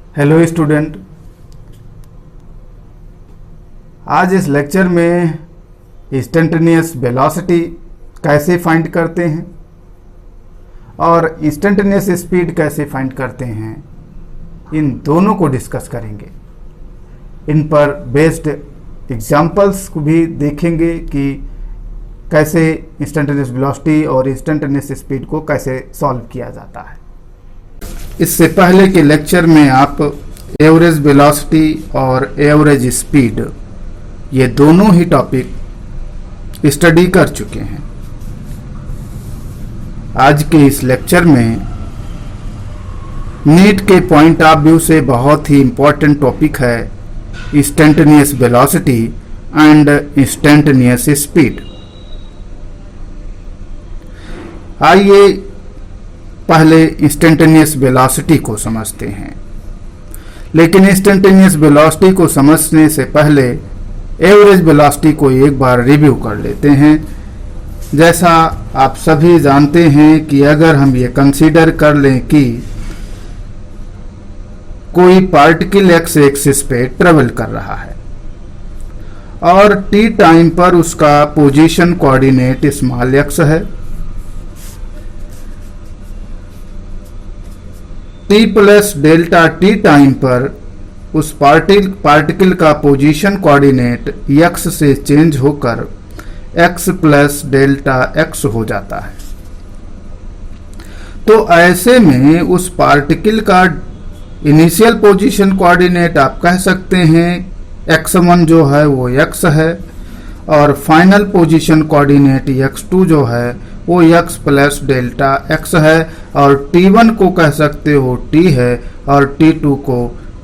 Hello student, आज इस lecture में इंस्टेंटेनियस वेलोसिटी कैसे फाइंड करते हैं और इंस्टेंटेनियस स्पीड कैसे फाइंड करते हैं, इन दोनों को डिस्कस करेंगे। इन पर बेस्ड एग्जांपल्स को भी देखेंगे कि कैसे इंस्टेंटेनियस वेलोसिटी और इंस्टेंटेनियस स्पीड को कैसे सॉल्व किया जाता है। इससे पहले के लेक्चर में आप एवरेज वेलोसिटी और एवरेज स्पीड ये दोनों ही टॉपिक स्टडी कर चुके हैं। आज के इस लेक्चर में नीट के पॉइंट ऑफ व्यू से बहुत ही इंपॉर्टेंट टॉपिक है instantaneous velocity and instantaneous speed. आइए पहले इंस्टेंटेनियस वेलोसिटी को समझते हैं, लेकिन इंस्टेंटेनियस वेलोसिटी को समझने से पहले एवरेज वेलोसिटी को एक बार रिव्यू कर लेते हैं। जैसा आप सभी जानते हैं कि अगर हम ये कंसीडर कर लें कि कोई पार्टिकल एक्स एक्सिस पे ट्रेवल कर रहा है और टी टाइम पर उसका पोजीशन कोऑर्डिनेट स्मॉल एक्स है, T plus delta T time पर उस पार्टिकल का पोजीशन कोऑर्डिनेट एक्स से चेंज होकर एक्स प्लस डेल्टा एक्स हो जाता है। तो ऐसे में उस पार्टिकल का इनिशियल पोजीशन कोऑर्डिनेट आप कह सकते हैं x1 जो है वो x है और फाइनल पोजीशन कोऑर्डिनेट x2 जो है वो x प्लस डेल्टा x है और t1 को कह सकते हो t है और t2 को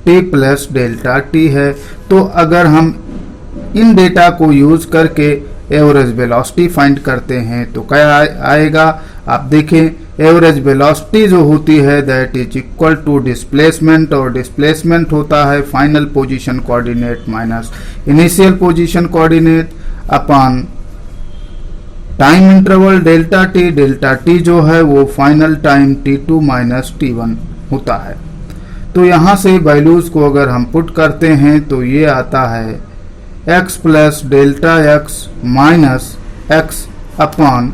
t प्लस डेल्टा t है। तो अगर हम इन डेटा को यूज करके एवरेज वेलोसिटी फाइंड करते हैं तो क्या आएगा, आप देखें। एवरेज वेलोसिटी जो होती है that is equal to displacement, और डिस्प्लेसमेंट होता है final position coordinate minus initial position coordinate upon time interval delta T जो है वो final time t2 minus t1 होता है। तो यहाँ से वैल्यूज को अगर हम पुट करते हैं तो ये आता है x plus delta x minus x upon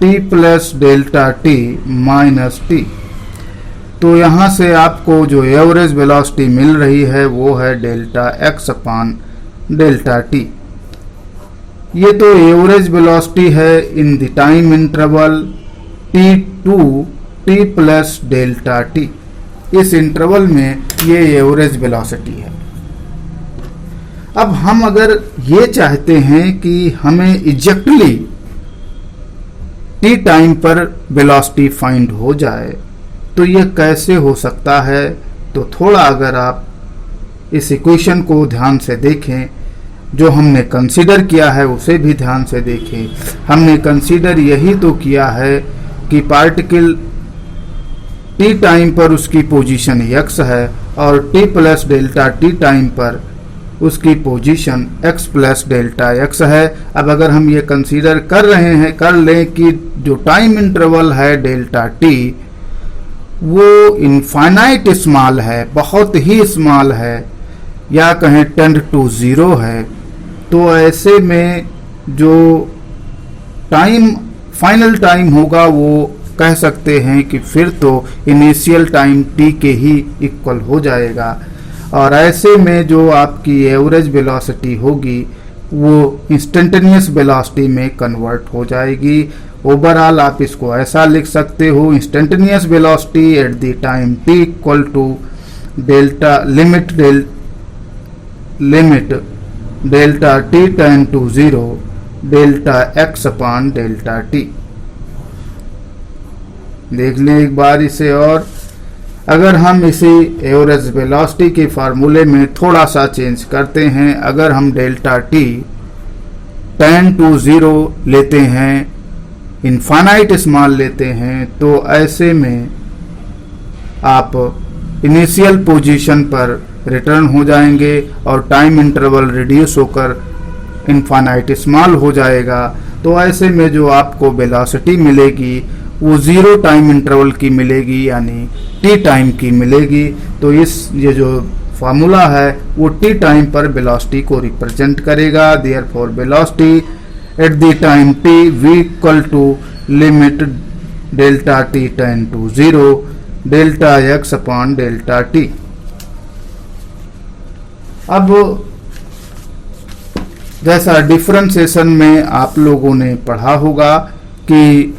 t plus delta T minus T. तो यहाँ से आपको जो एवरेज वेलोसिटी मिल रही है वो है delta x upon delta T. ये तो एवरेज वेलोसिटी है in the time interval t2 t plus delta T. इस इंटरवल में ये एवरेज वेलोसिटी है। अब हम अगर ये चाहते हैं कि हमें एग्जैक्टली t टाइम पर वेलोसिटी फाइंड हो जाए तो ये कैसे हो सकता है, तो थोड़ा अगर आप इस इक्वेशन को ध्यान से देखें, जो हमने कंसीडर किया है उसे भी ध्यान से देखें। हमने कंसीडर यही तो किया है कि पार्टिकल टी टाइम पर उसकी पोजीशन x है और t plus delta T time पर उसकी position x plus delta x है। अब अगर हम ये कंसीडर कर लें कि जो टाइम इंटरवल है डेल्टा t वो इनफाइनाइट स्मॉल है, बहुत ही स्मॉल है, या कहें 10 to 0 है, तो ऐसे में जो फाइनल टाइम होगा वो कह सकते हैं कि फिर तो इनिशियल टाइम t के ही इक्वल हो जाएगा। और ऐसे में जो आपकी एवरेज वेलोसिटी होगी वो इंस्टेंटेनियस वेलोसिटी में कन्वर्ट हो जाएगी। ओवरऑल आप इसको ऐसा लिख सकते हो, instantaneous velocity at the time t equal to delta limit delta t tend to 0 delta x upon delta t। देख लें एक बार इसे। और अगर हम इसे एवरेज वेलोसिटी के फार्मूले में थोड़ा सा चेंज करते हैं, अगर हम डेल्टा t टेंड टू 0 लेते हैं, इनफाइनाइट स्मॉल लेते हैं, तो ऐसे में आप इनिशियल पोजीशन पर रिटर्न हो जाएंगे और टाइम इंटरवल रिड्यूस होकर इनफाइनाइट स्मॉल हो जाएगा। तो ऐसे में जो आपको वेलोसिटी मिलेगी वो 0 टाइम इंटरवल की मिलेगी, यानी t टाइम की मिलेगी। तो ये जो फार्मूला है वो t टाइम पर वेलोसिटी को रिप्रेजेंट करेगा। Therefore velocity at the time t v equal to limit delta t tend to 0 delta x upon delta t। अब जैसा डिफरेंशिएशन में आप लोगों ने पढ़ा होगा कि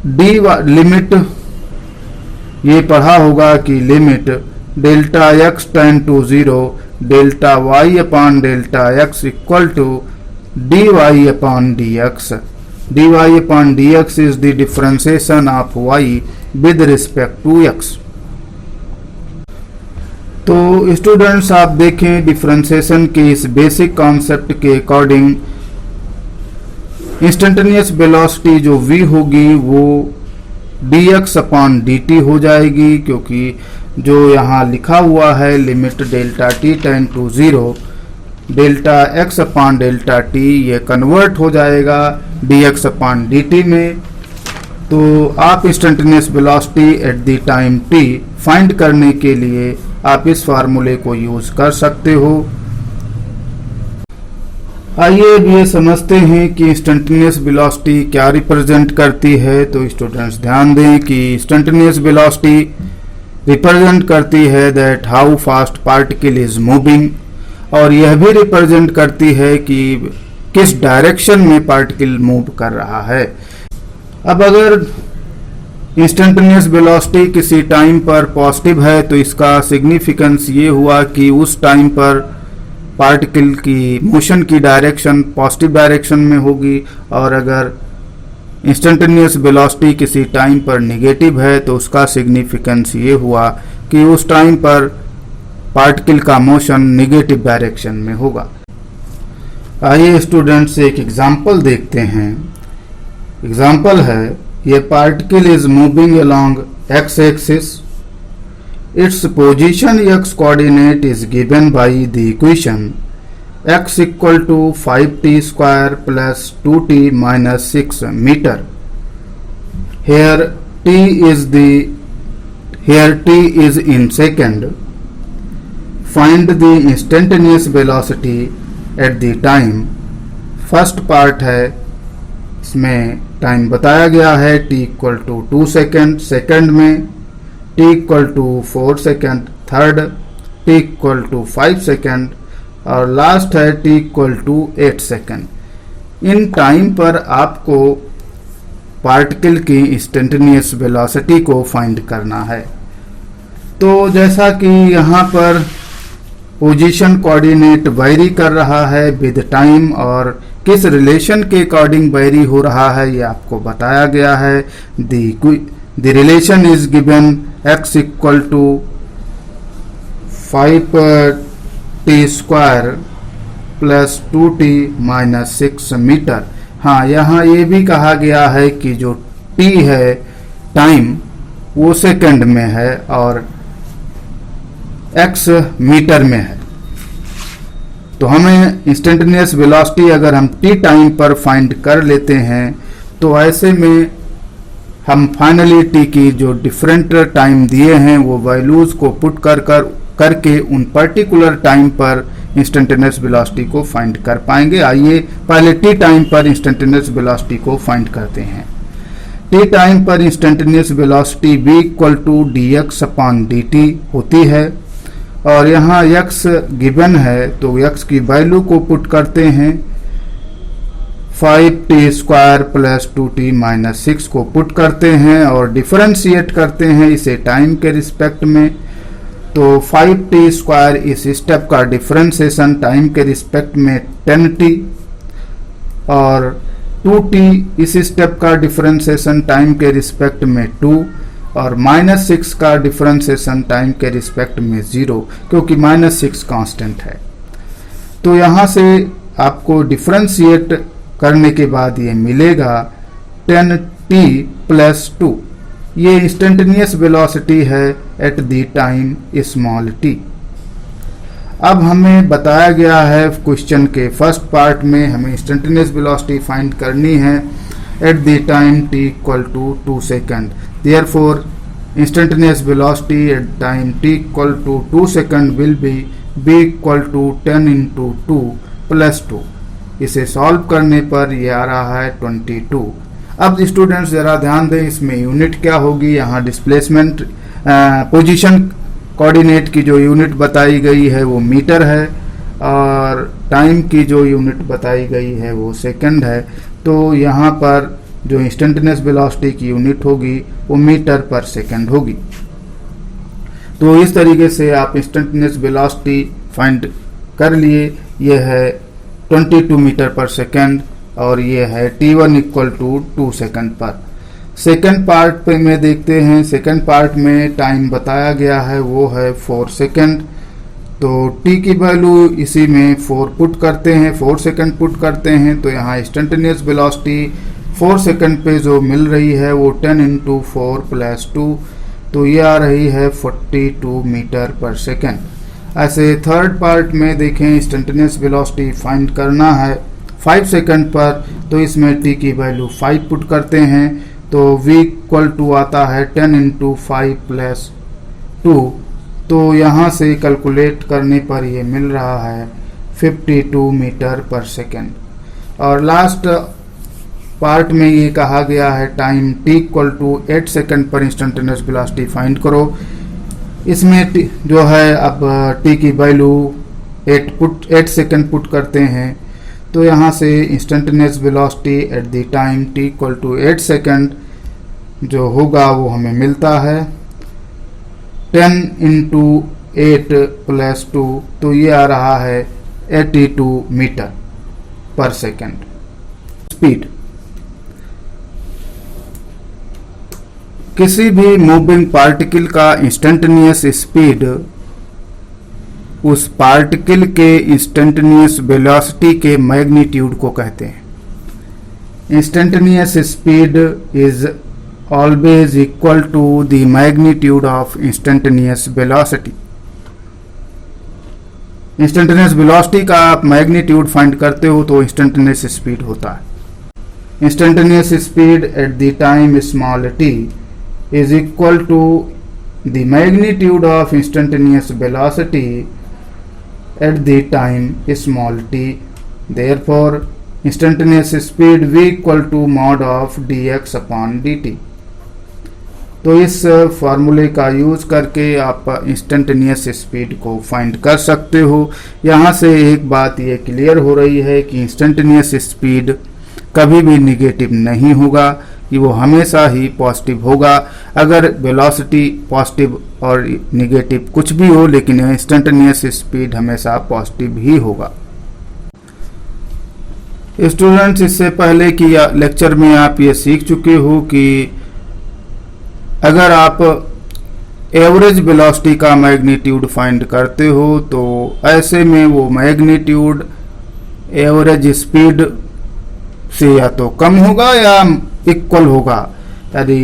लिमिट, ये पढ़ा होगा कि limit delta x tend to 0 delta y upon delta x equal to dy upon dx। dy upon dx is the differentiation of y with respect to x। तो स्टूडेंट्स आप देखें डिफरेंशिएशन के इस बेसिक कॉन्सेप्ट के according instantaneous velocity जो v होगी वो dx upon dt हो जाएगी, क्योंकि जो यहाँ लिखा हुआ है limit delta t tend to 0 delta x upon delta t, ये कन्वर्ट हो जाएगा dx अपॉन dt में। तो आप instantaneous velocity at the time t find करने के लिए आप इस फार्मूले को यूज कर सकते हो। आइए अब ये समझते हैं कि इंस्टेंटेनियस वेलोसिटी क्या रिप्रेजेंट करती है। तो स्टूडेंट्स ध्यान दें कि इंस्टेंटेनियस वेलोसिटी रिप्रेजेंट करती है that how fast particle is moving, और यह भी रिप्रेजेंट करती है कि किस डायरेक्शन में पार्टिकल मूव कर रहा है। अब अगर इंस्टेंटेनियस वेलोसिटी किसी टाइम पर पॉजिटिव है तो इसका सिग्निफिकेंस ये हुआ कि उस टाइम पर पार्टिकल की मोशन की डायरेक्शन पॉजिटिव डायरेक्शन में होगी, और अगर इंस्टेंटेनियस वेलोसिटी किसी टाइम पर नेगेटिव है तो उसका सिग्निफिकेंस ये हुआ कि उस टाइम पर पार्टिकल का मोशन नेगेटिव डायरेक्शन में होगा। आइए स्टूडेंट्स एक एग्जांपल देखते हैं। एग्जांपल है, ये particle is moving along x axis, its position x coordinate is given by the equation x equal to 5t square plus 2t minus 6 metre. here t is in second. Find the instantaneous velocity at the time। First part है, इसमें time बताया गया है t equal to 2 second second में, t equal to 4 second third, t equal to 5 second और last है t equal to 8 second. इन time पर आपको पार्टिकल की इंस्टेंटेनियस वेलोसिटी को फाइंड करना है। तो जैसा कि यहाँ पर पोजीशन कोऑर्डिनेट वेरी कर रहा है विद टाइम, और किस रिलेशन के अकॉर्डिंग वेरी हो रहा है ये आपको बताया गया है। The relation is given x equal to 5t square plus 2t minus 6 metre. हाँ, यहाँ ये भी कहा गया है कि जो t है टाइम वो सेकंड में है और x मीटर में है। तो हमें इंस्टेंटेनियस वेलोसिटी अगर हम t टाइम पर फाइंड कर लेते हैं तो ऐसे में हम फाइनली t की जो डिफरेंट टाइम दिए हैं वो वैल्यूज को पुट करके उन पर्टिकुलर टाइम पर इंस्टेंटेनियस वेलोसिटी को फाइंड कर पाएंगे। आइए पहले t टाइम पर इंस्टेंटेनियस वेलोसिटी को फाइंड करते हैं। t टाइम पर instantaneous velocity v equal to dx upon dt होती है, और यहाँ x गिवन है तो x की वैल्यू को पुट करते हैं, 5t square plus 2t minus 6 को पुट करते हैं और डिफरेंशिएट करते हैं इसे टाइम के रिस्पेक्ट में। तो 5t स्क्वायर इस स्टेप का डिफरेंशिएशन टाइम के रिस्पेक्ट में 10t, और 2t इस स्टेप का डिफरेंशिएशन टाइम के रिस्पेक्ट में 2, और माइनस 6 का डिफरेंशिएशन टाइम के रिस्पेक्ट में 0, क्योंकि माइनस 6 कांस्टेंट है। तो यहाँ से आपको डिफरेंशिएट करने के बाद ये मिलेगा 10t प्लस 2। ये इंस्टेंटेनियस वेलोसिटी है eight the time small t। अब हमें बताया गया है क्वेश्चन के फर्स्ट पार्ट में हमें इंस्टेंटेनियस वेलोसिटी फाइंड करनी है, at the time t equal to 2 second. Therefore, instantaneous velocity at time t equal to 2 second will be b equal to 10 into 2 plus 2. इसे सॉल्व करने पर ये आ रहा है 22. अब स्टूडेंट्स जरा ध्यान दें, इसमें यूनिट क्या होगी. यहाँ डिस्प्लेसमेंट पोजीशन कोऑर्डिनेट की जो यूनिट बताई गई है वो मीटर है और टाइम की जो यूनिट बताई गई है वो सेकंड है. तो यहाँ पर जो इंस्टेंटेनियस वेलोसिटी की यूनिट होगी वो मीटर पर सेकंड होगी. तो इस तरीके से आप इंस्टेंटेनियस वेलोसिटी फाइंड कर लिए. ये है 22 मीटर पर सेकंड और ये है t1 इक्वल टू 2 सेकंड पर. सेकंड पार्ट पे में देखते हैं. सेकंड पार्ट में टाइम बताया गया है वो है 4 सेकंड. तो t की वैल्यू इसी में 4 पुट करते हैं, 4 सेकंड पुट करते हैं. तो यहाँ इंस्टेंटेनियस वेलोसिटी 4 सेकंड पे जो मिल रही है वो 10 इंटू 4 प्लस 2. तो ये आ रही है 42 मीटर पर सेकंड. ऐसे थर्ड पार्ट में देखें, इंस्टेंटेनियस वेलोसिटी फाइंड करना है 5 सेकंड पर. तो इसमें t की वैल्यू 5 पुट करते हैं. तो v इक्वल टू आता है 10 इंटू 5 प्लस 2. तो यहाँ से कैलकुलेट करने पर ये मिल रहा है 52 मीटर पर सेकेंड. और लास्ट पार्ट में ये कहा गया है time t equal to 8 second पर इंस्टेंटेनियस वेलोसिटी फाइंड करो. इसमें जो है अब t की वैल्यू 8 सेकेंड पुट करते हैं. तो यहाँ से instantaneous velocity at the time t equal to 8 second जो होगा वो हमें मिलता है 10 इंटू 8 प्लस 2. तो ये आ रहा है 82 मीटर पर सेकेंड. स्पीड, किसी भी मूविंग पार्टिकल का इंस्टेंटेनियस स्पीड उस पार्टिकल के इंस्टेंटेनियस वेलोसिटी के मैग्नीट्यूड को कहते हैं. Instantaneous speed is always equal to the magnitude of instantaneous velocity. Instantaneous velocity का आप मैग्नीट्यूड फाइंड करते हो तो इंस्टेंटेनियस स्पीड होता है. Instantaneous speed at the time small t is equal to the magnitude of instantaneous velocity at the time small t. Therefore instantaneous speed v equal to mod of dx upon dt. तो इस फार्मूले का use करके आप instantaneous speed को find कर सकते हो. यहाँ से एक बात ये क्लियर हो रही है कि इंस्टेंटेनियस स्पीड कभी भी निगेटिव नहीं होगा, कि वो हमेशा ही पॉजिटिव होगा. अगर वेलोसिटी पॉजिटिव और निगेटिव कुछ भी हो, लेकिन इंस्टेंटेनियस स्पीड हमेशा पॉजिटिव ही होगा. स्टूडेंट्स, इससे पहले की लेक्चर में आप ये सीख चुके हो कि अगर आप एवरेज वेलोसिटी का मैग्नीट्यूड फाइंड करते हो तो ऐसे में वो मैग्नीट्यूड एवरेज स्पीड से या तो कम होगा या इक्वल होगा. यदि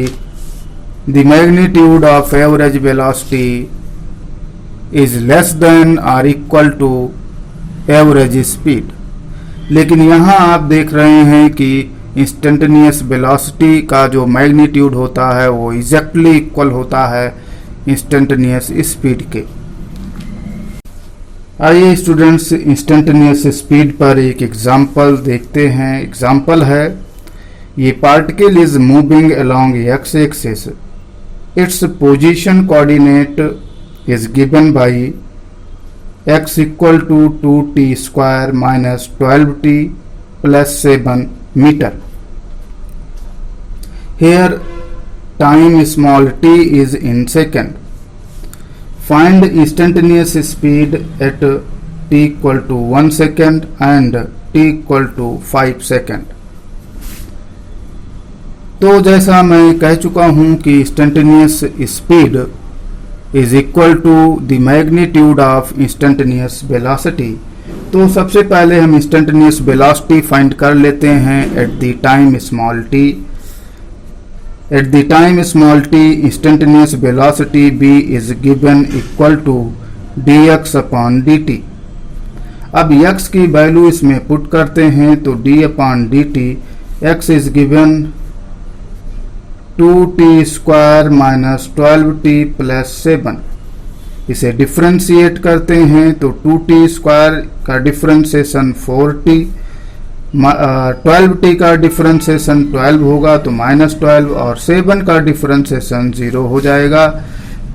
the magnitude of average velocity is less than और इक्वल टू एवरेज स्पीड. लेकिन यहाँ आप देख रहे हैं कि इंस्टेंटेनियस वेलोसिटी का जो मैग्नीट्यूड होता है वो एग्जैक्टली इक्वल होता है इंस्टेंटेनियस स्पीड के. आइए स्टूडेंट्स, इंस्टेंटेनियस स्पीड पर एक एग्जांपल देखते हैं. एग्जांपल है, ये particle is moving along X axis. Its position coordinate is given by x equal to 2t square minus 12t plus 7 meter. Here time small t is in second. Find instantaneous speed at t equal to 1 second and t equal to 5 second. तो जैसा मैं कह चुका हूं कि instantaneous speed is equal to the magnitude of instantaneous velocity. तो सबसे पहले हम इंस्टेंटेनियस वेलोसिटी फाइंड कर लेते हैं at the time small t. At the time small t instantaneous velocity v is given equal to dx upon dt. अब x की value इसमें पुट करते हैं तो d upon dt x is given 2t square minus 12t plus 7। इसे differentiate करते हैं तो 2t स्क्वायर का डिफ्रेंशिएशन 4t, 12t का डिफ्रेंशिएशन 12 होगा तो -12 और 7 का डिफ्रेंशिएशन 0 हो जाएगा।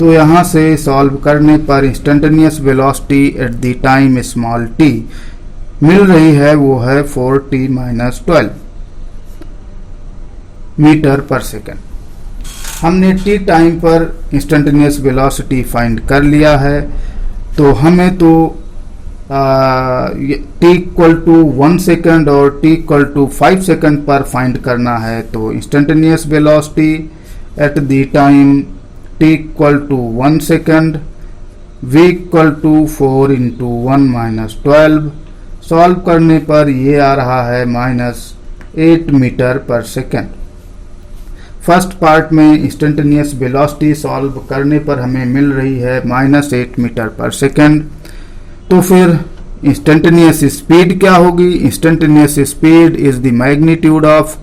तो यहाँ से सॉल्व करने पर instantaneous velocity at the time small t मिल रही है, वो है 4t minus 12 metre per second. हमने t टाइम पर इंस्टेंटेनियस वेलोसिटी फाइंड कर लिया है, तो हमें तो t इक्वल टू 1 सेकेंड और t इक्वल टू 5 सेकेंड पर फाइंड करना है। तो instantaneous velocity at the time t equal to 1 second, v equal to 4 into 1 minus 12। Solve करने पर ये आ रहा है -8 metre per second. First part में इंस्टेंटेनियस वेलोसिटी सॉल्व करने पर हमें मिल रही है -8 मीटर पर सेकेंड। तो फिर इंस्टेंटेनियस स्पीड क्या होगी? Instantaneous speed is the magnitude of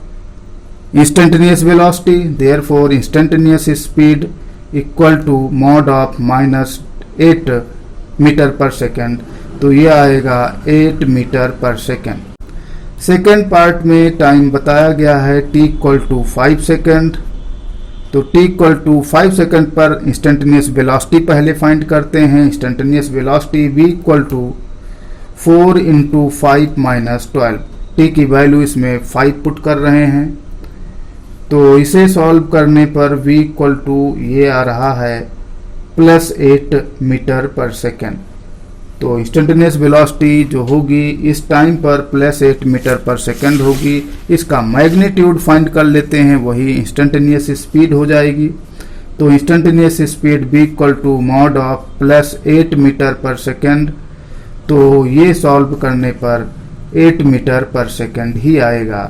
instantaneous velocity, therefore instantaneous speed equal to mod of -8 metre per second. तो ये आएगा 8 metre per second. Second part में टाइम बताया गया है t इक्वल टू 5 सेकेंड। तो t इक्वल टू 5 सेकेंड पर instantaneous velocity पहले फाइंड करते हैं। Instantaneous velocity v equal to 4 into 5 minus 12, t की वैल्यू इसमें 5 पुट कर रहे हैं। तो इसे सॉल्व करने पर v इक्वल टू ये आ रहा है +8 मीटर पर सेकेंड। तो इंस्टेंटेनियस वेलोसिटी जो होगी इस टाइम पर +8 मीटर पर सेकेंड होगी। इसका मैग्नीट्यूड फाइंड कर लेते हैं, वही इंस्टेंटेनियस स्पीड हो जाएगी। तो instantaneous speed v equal to mod of +8 metre per second. तो ये सॉल्व करने पर 8 मीटर पर सेकेंड ही आएगा।